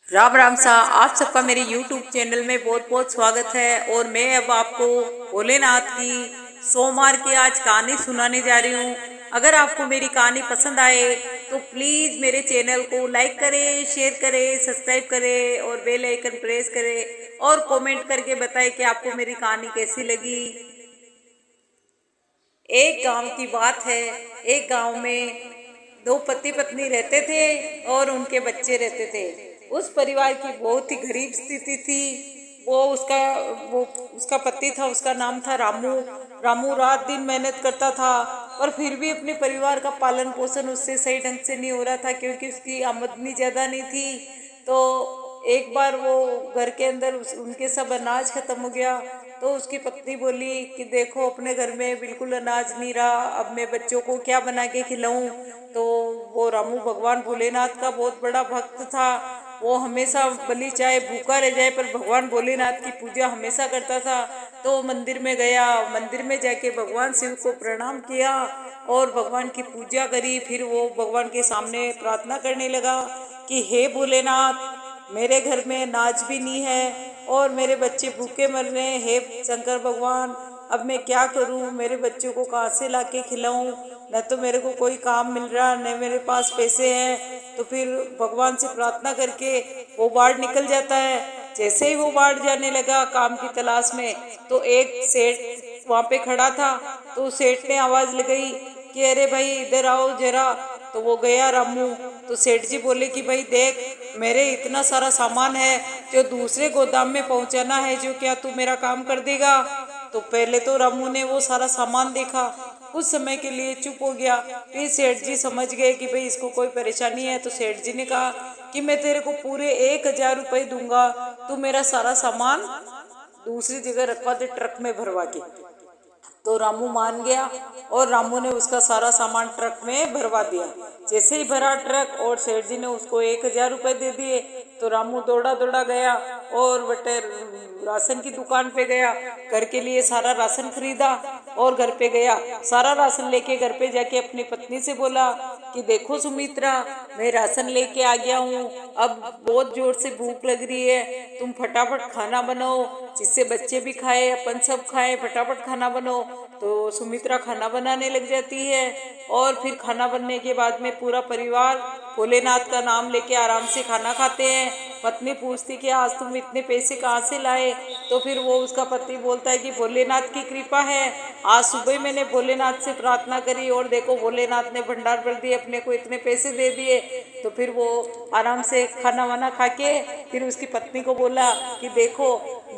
राम राम सा आप सबका मेरे YouTube चैनल में बहुत बहुत स्वागत है। और मैं अब आपको भोलेनाथ की सोमवार की आज कहानी सुनाने जा रही हूँ। अगर आपको मेरी कहानी पसंद आए तो प्लीज़ मेरे चैनल को लाइक करें, शेयर करें, सब्सक्राइब करें और बेल आइकन प्रेस करें और कमेंट करके बताएं कि आपको मेरी कहानी कैसी लगी। एक गांव की बात है। एक गांव में दो पति पत्नी रहते थे और उनके बच्चे रहते थे। उस परिवार की बहुत ही गरीब स्थिति थी। वो उसका पति था, उसका नाम था रामू। रामू रात दिन मेहनत करता था पर फिर भी अपने परिवार का पालन पोषण उससे सही ढंग से नहीं हो रहा था, क्योंकि उसकी आमदनी ज़्यादा नहीं थी। तो एक बार वो घर के अंदर उनके सब अनाज खत्म हो गया। तो उसकी पत्नी बोली कि देखो अपने घर में बिल्कुल अनाज नहीं रहा, अब मैं बच्चों को क्या बना के खिलाऊं। तो वो रामू भगवान भोलेनाथ का बहुत बड़ा भक्त था। वो हमेशा भली चाहे भूखा रह जाए पर भगवान भोलेनाथ की पूजा हमेशा करता था। तो मंदिर में गया, मंदिर में जाके भगवान शिव को प्रणाम किया और भगवान की पूजा करी। फिर वो भगवान के सामने प्रार्थना करने लगा कि हे भोलेनाथ, मेरे घर में अनाज भी नहीं है और मेरे बच्चे भूखे मर रहे हैं। हे शंकर भगवान, अब मैं क्या करूं? मेरे बच्चों को कहाँ से ला के खिलाऊं? न तो मेरे को कोई काम मिल रहा, न मेरे पास पैसे हैं। तो फिर भगवान से प्रार्थना करके वो बाढ़ निकल जाता है। जैसे ही वो बाढ़ जाने लगा काम की तलाश में, तो एक सेठ वहाँ पे खड़ा था। तो सेठ ने आवाज़ लगाई कि अरे भाई इधर आओ जरा। तो वो गया रामू। तो सेठ जी बोले कि भाई देख, मेरे इतना सारा सामान है जो दूसरे गोदाम में पहुंचाना है, जो क्या तू मेरा काम कर देगा? तो पहले तो रामू ने वो सारा सामान देखा, कुछ समय के लिए चुप हो गया। फिर सेठ जी समझ गए कि भाई इसको कोई परेशानी है। तो सेठ जी ने कहा कि मैं तेरे को पूरे 1,000 रुपये दूंगा, तू मेरा सारा सामान दूसरी जगह रखवा दे, ट्रक में भरवा के। तो रामू मान गया और रामू ने उसका सारा सामान ट्रक में भरवा दिया। जैसे ही भरा ट्रक और सेठ जी ने उसको 1,000 रुपये दे दिए, तो रामू दौड़ा दौड़ा गया और बटे राशन की दुकान पे गया। घर के लिए सारा राशन खरीदा और घर पे गया। सारा राशन लेके घर पे जाके अपनी पत्नी से बोला कि देखो सुमित्रा, मैं राशन लेके आ गया हूँ, अब बहुत जोर से भूख लग रही है, तुम फटाफट खाना बनाओ जिससे बच्चे भी खाए, अपन सब खाए, फटाफट खाना बनाओ। तो सुमित्रा खाना बनाने लग जाती है और फिर खाना बनने के बाद में पूरा परिवार भोलेनाथ का नाम लेके आराम से खाना खाते हैं। पत्नी पूछती कि आज तुम इतने पैसे कहाँ से लाए? तो फिर वो उसका पति बोलता है कि भोलेनाथ की कृपा है, आज सुबह मैंने भोलेनाथ से प्रार्थना करी और देखो भोलेनाथ ने भंडार भर दिए, अपने को इतने पैसे दे दिए। तो फिर वो आराम से खाना वाना खा के फिर उसकी पत्नी को बोला कि देखो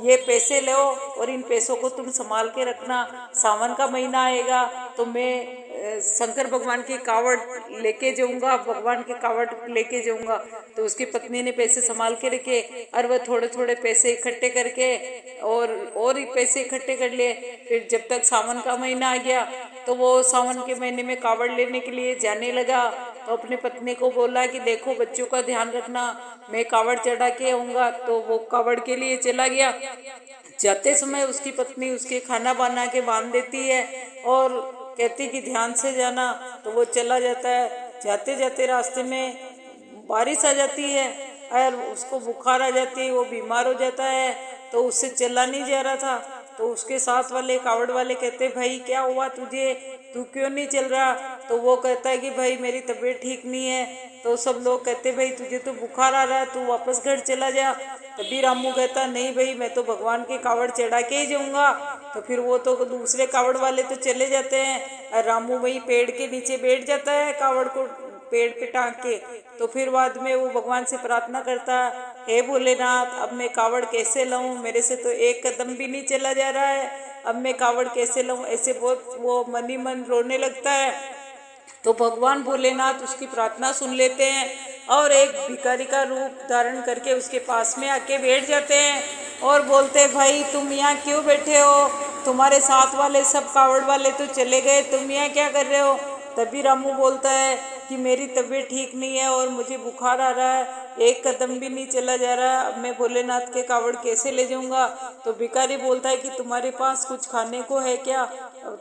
ये पैसे लो और इन पैसों को तुम संभाल के रखना, सावन का महीना आएगा तो मैं शंकर भगवान की कावड़ लेके जाऊंगा, भगवान के कावड़ लेके जाऊंगा। तो उसकी पत्नी ने पैसे संभाल के रखे और वह थोड़े थोड़े पैसे इकट्ठे करके और ही पैसे इकट्ठे कर लिए। फिर जब तक सावन का महीना आ गया तो वो सावन के महीने में कावड़ लेने के लिए जाने लगा। तो अपनी पत्नी को बोला कि देखो बच्चों का ध्यान रखना, मैं कावड़ चढ़ा के आऊँगा। तो वो कावड़ के लिए चला गया। जाते समय उसकी पत्नी उसके खाना बना के बांध देती है और कहती कि ध्यान से जाना। तो वो चला जाता है। जाते जाते रास्ते में बारिश आ जाती है और उसको बुखार आ जाती है, वो बीमार हो जाता है। तो उससे चला नहीं जा रहा था। तो उसके साथ वाले कावड़ वाले कहते भाई क्या हुआ तुझे, तू क्यों नहीं चल रहा? तो वो कहता है कि भाई मेरी तबीयत ठीक नहीं है। तो सब लोग कहते भाई तुझे तो बुखार आ रहा है, तू वापस घर चला जा। तभी रामू कहता नहीं भाई, मैं तो भगवान के कावड़ चढ़ा के ही जाऊंगा। तो फिर वो तो दूसरे कावड़ वाले तो चले जाते हैं और रामू वही पेड़ के नीचे बैठ जाता है कावड़ को पेड़ पे टांग के। तो फिर बाद में वो भगवान से प्रार्थना करता, हे भोलेनाथ, अब मैं कावड़ कैसे लाऊं? मेरे से तो एक कदम भी नहीं चला जा रहा है, अब मैं कावड़ कैसे लाऊं? ऐसे बहुत वो मन ही मन रोने लगता है। तो भगवान भोलेनाथ उसकी प्रार्थना सुन लेते हैं और एक भिखारी का रूप धारण करके उसके पास में आके बैठ जाते हैं और बोलते हैं भाई तुम यहाँ क्यों बैठे हो? तुम्हारे साथ वाले सब कावड़ वाले तो चले गए, तुम यहाँ क्या कर रहे हो? तभी रामू बोलता है कि मेरी तबीयत ठीक नहीं है और मुझे बुखार आ रहा है, एक कदम भी नहीं चला जा रहा है, अब मैं भोलेनाथ के कावड़ कैसे ले जाऊंगा? तो भिखारी बोलता है कि तुम्हारे पास कुछ खाने को है क्या?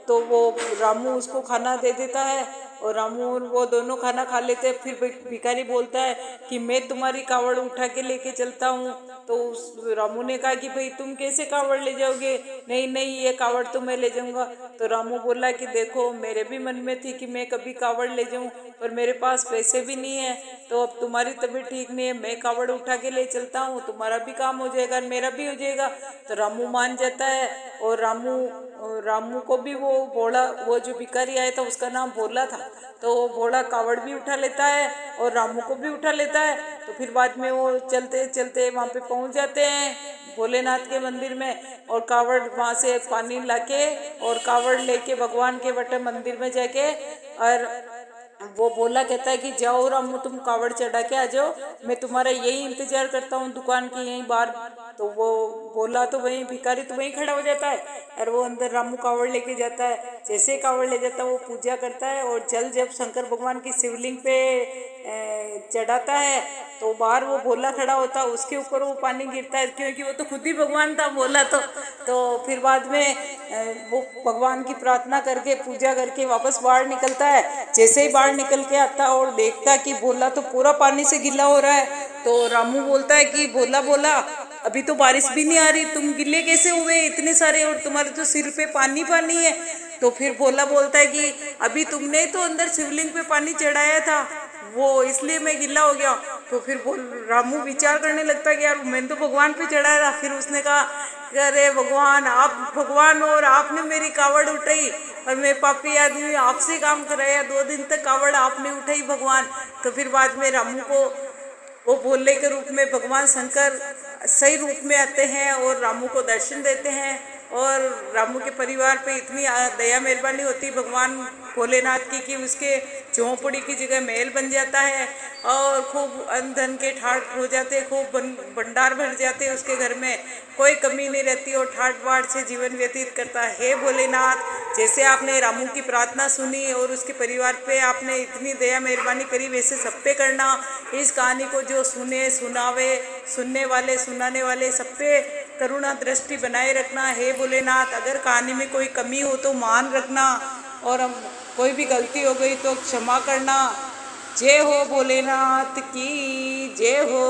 तो वो रामू उसको खाना दे देता है और रामू और वो दोनों खाना खा लेते हैं। फिर भिखारी बोलता है कि मैं तुम्हारी कावड़ उठा के लेके चलता हूँ। तो उस रामू ने कहा कि भाई तुम कैसे कावड़ ले जाओगे? नहीं नहीं, ये कावड़ तो मैं ले जाऊंगा। तो रामू बोला कि देखो, मेरे भी मन में थी कि मैं कभी कावड़ ले जाऊं, पर मेरे पास पैसे भी नहीं है। तो अब तुम्हारी तबीयत ठीक नहीं है, मैं कावड़ उठा के ले चलता हूँ, तुम्हारा भी काम हो जाएगा, मेरा भी हो जाएगा। तो रामू मान जाता है और रामू को भी वो भोला, वो जो भिखारी आया था उसका नाम भोला था, तो वो भोला कावड़ भी उठा लेता है और रामू को भी उठा लेता है। तो फिर बाद में वो चलते चलते वहाँ पे पहुँच जाते हैं भोलेनाथ के मंदिर में, और कावड़ वहाँ से पानी लाके और कावड़ लेके भगवान के बटे मंदिर में जाके, और वो भोला कहता है कि जाओ रामू, तुम कावड़ चढ़ा के आ जाओ, मैं तुम्हारा यही इंतजार करता हूँ दुकान की यहीं बाहर। तो वो भोला तो वहीं, भिखारी तो वहीं खड़ा हो जाता है और वो अंदर रामू कावड़ लेके जाता है। जैसे कावड़ ले जाता है वो पूजा करता है और जल जब शंकर भगवान की शिवलिंग पे चढ़ाता है तो बाहर वो भोला खड़ा होता है, उसके ऊपर वो पानी गिरता है, क्योंकि वो तो खुद ही भगवान था भोला। तो फिर बाद में वो भगवान की प्रार्थना करके पूजा करके वापस बाहर निकलता है। जैसे ही बाहर निकल के आता और देखता कि भोला तो पूरा पानी से गीला हो रहा है, तो रामू बोलता है कि भोला भोला, अभी तो बारिश भी नहीं आ रही, तुम गिले कैसे हुए इतने सारे, और तुम्हारे तो सिर पे पानी पानी है। तो फिर भोला बोलता है कि अभी तुमने तो अंदर शिवलिंग पे पानी चढ़ाया था, वो इसलिए मैं गिला हो गया। तो फिर रामू विचार करने लगता है कि यार मैंने तो भगवान पे चढ़ाया था। फिर उसने कहा अरे भगवान, आप भगवान और आपने मेरी कावड़ उठाई और मैं पापी आदमी आपसे काम कराया, 2 दिन तक कावड़ आपने उठाई भगवान। तो फिर बाद में रामू को वो भोले के रूप में भगवान शंकर सही रूप में आते हैं और रामू को दर्शन देते हैं, और रामू के परिवार पे इतनी दया मेहरबानी होती भगवान भोलेनाथ की कि उसके झोंपड़ी की जगह महल बन जाता है और खूब अन्न धन के ठाट हो जाते, खूब भंडार भर जाते उसके घर में, कोई कमी नहीं रहती और ठाट बाट से जीवन व्यतीत करता है। हे भोलेनाथ, जैसे आपने रामू की प्रार्थना सुनी और उसके परिवार पे आपने इतनी दया मेहरबानी करी, वैसे सब पे करना। इस कहानी को जो सुने सुनावे, सुनने वाले सुनाने वाले सब पे करुणा दृष्टि बनाए रखना। हे भोलेनाथ, अगर कहानी में कोई कमी हो तो मान रखना, और हम कोई भी गलती हो गई तो क्षमा करना। जय हो भोलेनाथ की जय हो।